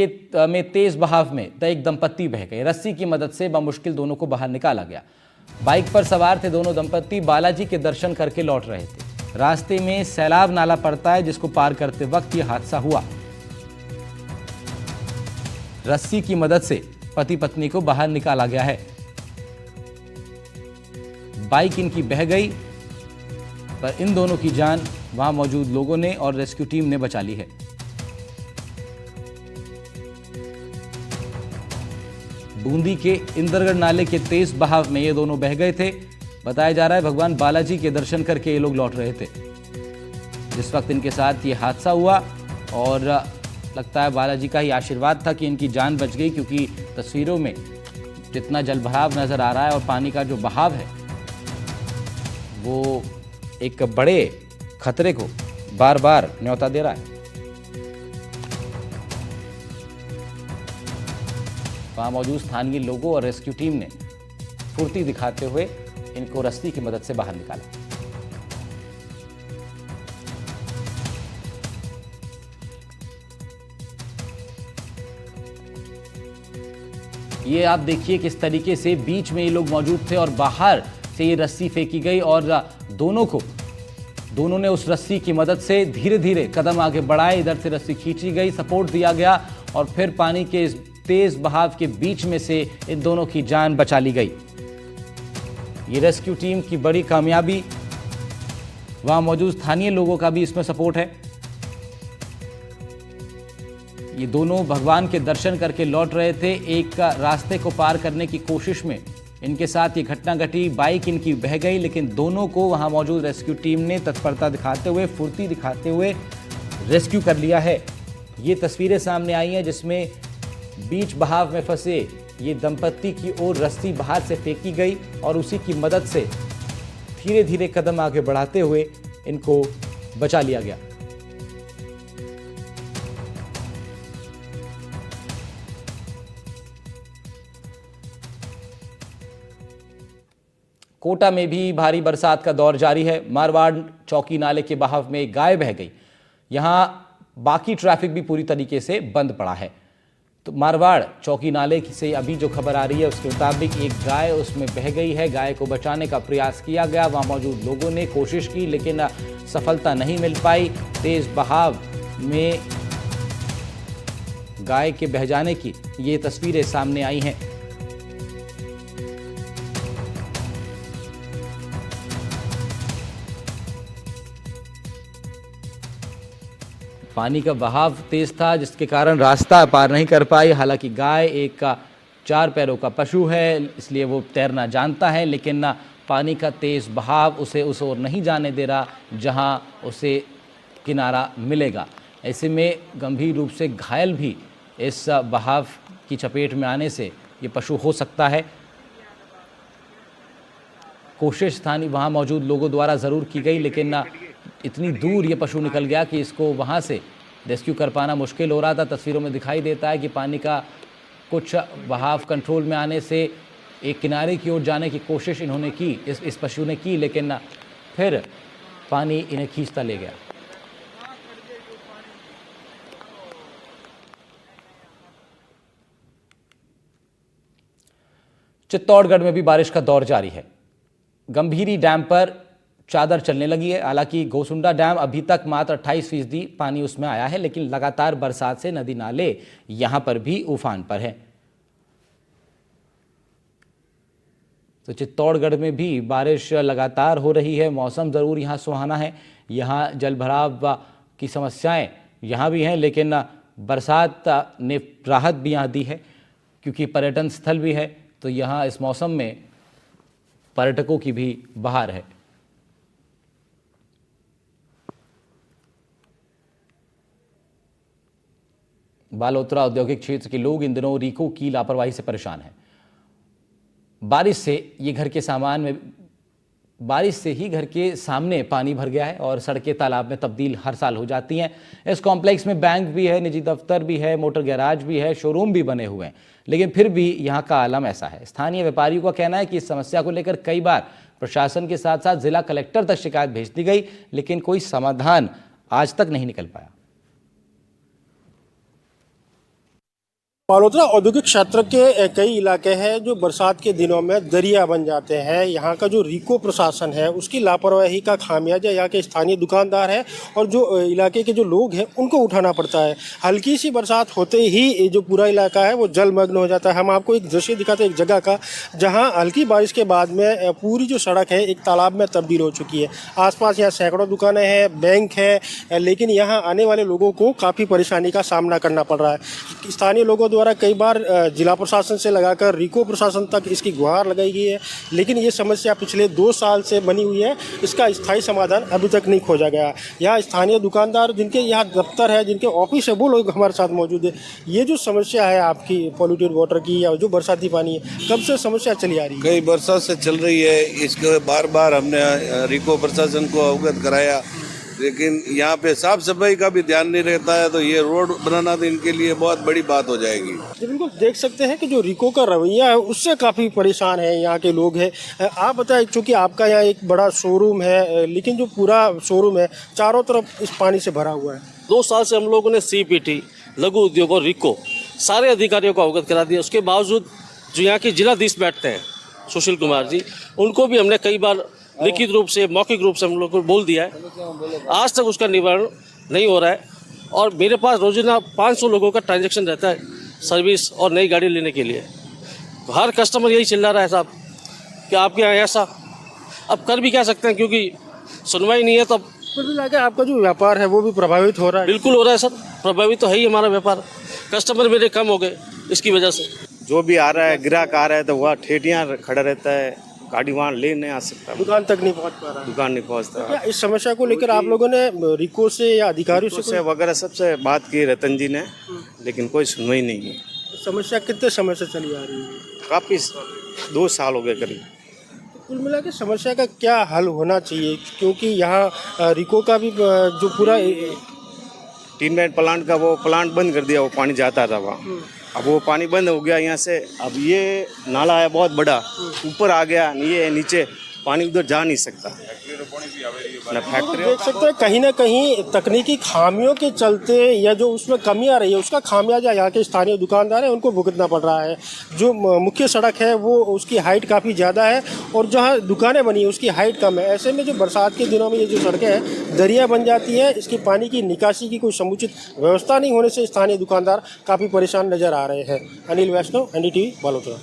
में तेज बहाव में एक दंपत्ति बह गए। रस्सी की मदद से बमुश्किल दोनों को बाहर निकाला गया। बाइक पर सवार थे दोनों दंपत्ति बालाजी के दर्शन करके लौट रहे थे। रास्ते में सैलाब नाला पड़ता है जिसको पार करते वक्त यह हादसा हुआ। रस्सी की मदद से पति पत्नी को बाहर निकाला गया है। बाइक इनकी बह गई पर इन दोनों की जान वहां मौजूद लोगों ने और रेस्क्यू टीम ने बचा ली है। बूंदी के इंदरगढ़ नाले के तेज बहाव में ये दोनों बह गए थे। बताया जा रहा है भगवान बालाजी के दर्शन करके ये लोग लौट रहे थे जिस वक्त इनके साथ ये हादसा हुआ, और लगता है बालाजी का ही आशीर्वाद था कि इनकी जान बच गई, क्योंकि तस्वीरों में जितना जलभराव नजर आ रहा है और पानी का जो बहाव है वो एक बड़े खतरे को बार बार न्योता दे रहा है। वहां मौजूद स्थानीय लोगों और रेस्क्यू टीम ने फुर्ती दिखाते हुए इनको रस्सी की मदद से बाहर निकाला। ये आप देखिए किस तरीके से बीच में ये लोग मौजूद थे और बाहर से ये रस्सी फेंकी गई और दोनों ने उस रस्सी की मदद से धीरे धीरे कदम आगे बढ़ाए। इधर से रस्सी खींची गई, सपोर्ट दिया गया और फिर पानी के इस तेज बहाव के बीच में से इन दोनों की जान बचा ली गई। ये रेस्क्यू टीम की बड़ी कामयाबी, वहां मौजूद स्थानीय लोगों का भी इसमें सपोर्ट है। ये दोनों भगवान के दर्शन करके लौट रहे थे। एक रास्ते को पार करने की कोशिश में इनके साथ ये घटना घटी। बाइक इनकी बह गई, लेकिन दोनों को वहां मौजूद रेस्क्यू टीम ने तत्परता दिखाते हुए, फुर्ती दिखाते हुए रेस्क्यू कर लिया है। ये तस्वीरें सामने आई हैं जिसमें बीच बहाव में फंसे ये दंपत्ति की ओर रस्सी बाहर से फेंकी गई और उसी की मदद से धीरे धीरे कदम आगे बढ़ाते हुए इनको बचा लिया गया। कोटा में भी भारी बरसात का दौर जारी है। मारवाड़ चौकी नाले के बहाव में एक गाय बह गई। यहां बाकी ट्रैफिक भी पूरी तरीके से बंद पड़ा है। तो मारवाड़ चौकी नाले से अभी जो खबर आ रही है उसके मुताबिक एक गाय उसमें बह गई है। गाय को बचाने का प्रयास किया गया, वहां मौजूद लोगों ने कोशिश की लेकिन सफलता नहीं मिल पाई। तेज बहाव में गाय के बह जाने की ये तस्वीरें सामने आई हैं। पानी का बहाव तेज था जिसके कारण रास्ता पार नहीं कर पाई। हालांकि गाय एक 4 पैरों का पशु है, इसलिए वो तैरना जानता है, लेकिन पानी का तेज बहाव उसे उस ओर नहीं जाने दे रहा जहां उसे किनारा मिलेगा। ऐसे में गंभीर रूप से घायल भी इस बहाव की चपेट में आने से ये पशु हो सकता है। कोशिश स्थानीय वहाँ मौजूद लोगों द्वारा ज़रूर की गई, लेकिन इतनी दूर ये पशु निकल गया कि इसको वहाँ से रेस्क्यू कर पाना मुश्किल हो रहा था। तस्वीरों में दिखाई देता है कि पानी का कुछ बहाव कंट्रोल में आने से एक किनारे की ओर जाने की कोशिश इन्होंने की, इस पशु ने की, लेकिन फिर पानी इन्हें खींचता ले गया। चित्तौड़गढ़ में भी बारिश का दौर जारी है। गंभीरी डैम पर चादर चलने लगी है। हालांकि गोसुंडा डैम अभी तक मात्र 28% पानी उसमें आया है, लेकिन लगातार बरसात से नदी नाले यहां पर भी उफान पर है। तो चित्तौड़गढ़ में भी बारिश लगातार हो रही है। मौसम ज़रूर यहाँ सुहाना है। यहाँ जलभराव की समस्याएं यहाँ भी हैं, लेकिन बरसात ने राहत भी यहाँ दी है क्योंकि पर्यटन स्थल भी है। तो यहाँ इस मौसम में पर्यटकों की भी बहार है। बालोतरा औद्योगिक क्षेत्र के लोग इन दिनों रीको की लापरवाही से परेशान हैं। बारिश से ही घर के सामने पानी भर गया है और सड़कें तालाब में तब्दील हर साल हो जाती हैं। इस कॉम्प्लेक्स में बैंक भी है, निजी दफ्तर भी है, मोटर गैराज भी है, शोरूम भी बने हुए हैं, लेकिन फिर भी यहाँ का आलम ऐसा है। स्थानीय व्यापारियों का कहना है कि इस समस्या को लेकर कई बार प्रशासन के साथ साथ जिला कलेक्टर तक शिकायत भेज दी गई, लेकिन कोई समाधान आज तक नहीं निकल पाया। बालोतरा औद्योगिक क्षेत्र के कई इलाके हैं जो बरसात के दिनों में दरिया बन जाते हैं। यहाँ का जो रिको प्रशासन है उसकी लापरवाही का खामियाजा यहाँ के स्थानीय दुकानदार है और जो इलाके के जो लोग हैं उनको उठाना पड़ता है। हल्की सी बरसात होते ही जो पूरा इलाका है वो जलमग्न हो जाता है। हम आपको एक दृश्य दिखाते हैं एक जगह का जहाँ हल्की बारिश के बाद में पूरी जो सड़क है एक तालाब में तब्दील हो चुकी है। आसपास यहाँ सैकड़ों दुकानें हैं, बैंक है, लेकिन यहाँ आने वाले लोगों को काफ़ी परेशानी का सामना करना पड़ रहा है। स्थानीय लोगों द्वारा कई बार जिला प्रशासन से लगाकर रिको प्रशासन तक इसकी गुहार लगाई गई है, लेकिन ये समस्या पिछले 2 साल से बनी हुई है। इसका स्थायी समाधान अभी तक नहीं खोजा गया। यहाँ स्थानीय दुकानदार जिनके यहाँ दफ्तर है, जिनके ऑफिस है, वो लोग हमारे साथ मौजूद है। ये जो समस्या है आपकी पॉल्यूटेड वाटर की या जो बरसाती पानी है, कब से समस्या चली आ रही है? कई बरसात से चल रही है। इसको बार बार हमने रिको प्रशासन को अवगत कराया, लेकिन यहाँ पे साफ सफाई का भी ध्यान नहीं रहता है, तो ये रोड बनाना तो इनके लिए बहुत बड़ी बात हो जाएगी। बिल्कुल देख सकते हैं कि जो रिको का रवैया है उससे काफ़ी परेशान है यहाँ के लोग हैं। आप बताएं, चूँकि आपका यहाँ एक बड़ा शोरूम है, लेकिन जो पूरा शोरूम है चारों तरफ इस पानी से भरा हुआ है। 2 साल से हम लोगों ने CPT, लघु उद्योग और रिको सारे अधिकारियों को अवगत करा दिया। उसके बावजूद जो यहाँ के जिलाधीश बैठते हैं सुशील कुमार जी, उनको भी हमने कई बार लिखित रूप से, मौखिक रूप से हम लोग को बोल दिया है। आज तक उसका निवारण नहीं हो रहा है और मेरे पास रोजाना 500 लोगों का ट्रांजैक्शन रहता है सर्विस और नई गाड़ी लेने के लिए। हर कस्टमर यही चिल्ला रहा है साहब कि आपके यहाँ ऐसा। अब कर भी क्या सकते हैं, क्योंकि सुनवाई नहीं है। तो कुल मिला के आपका जो व्यापार है वो भी प्रभावित हो रहा है? बिल्कुल हो रहा है सर, प्रभावित तो है ही हमारा व्यापार। कस्टमर मेरे कम हो गए इसकी वजह से। जो भी आ रहा है, ग्राहक आ रहा है तो वह ठेठियाँ खड़ा रहता है, गाड़ी वहाँ ले नहीं आ सकता, दुकान तक नहीं पहुँच पा रहा है। दुकान नहीं पहुँचता। क्या इस समस्या को लेकर आप लोगों ने रिको से या अधिकारियों से वगैरह सबसे बात की रतन जी ने, लेकिन कोई सुनवाई नहीं है। समस्या कितने समय से चली आ रही है? काफ़ी 2 साल हो गए करीब। कुल मिला के समस्या का क्या हल होना चाहिए? क्योंकि यहाँ रिको का भी जो पूरा टीन बेड प्लांट का वो प्लांट बंद कर दिया, वो पानी जाता था वहाँ। अब वो पानी बंद हो गया यहाँ से। अब ये नाला है बहुत बड़ा, ऊपर आ गया, ये नीचे पानी उधर जा नहीं सकता। फैक्ट्री देख सकते हैं कहीं ना कहीं तकनीकी खामियों के चलते या जो उसमें कमी आ रही है उसका खामियाजा यहाँ के स्थानीय दुकानदार हैं उनको भुगतना पड़ रहा है। जो मुख्य सड़क है वो उसकी हाइट काफ़ी ज़्यादा है और जहाँ दुकानें बनी है उसकी हाइट कम है। ऐसे में जो बरसात के दिनों में ये जो सड़कें हैं दरिया बन जाती है। इसकी पानी की निकासी की कोई समुचित व्यवस्था नहीं होने से स्थानीय दुकानदार काफ़ी परेशान नजर आ रहे हैं। अनिल वैष्णव, NDTV, बालोतरा।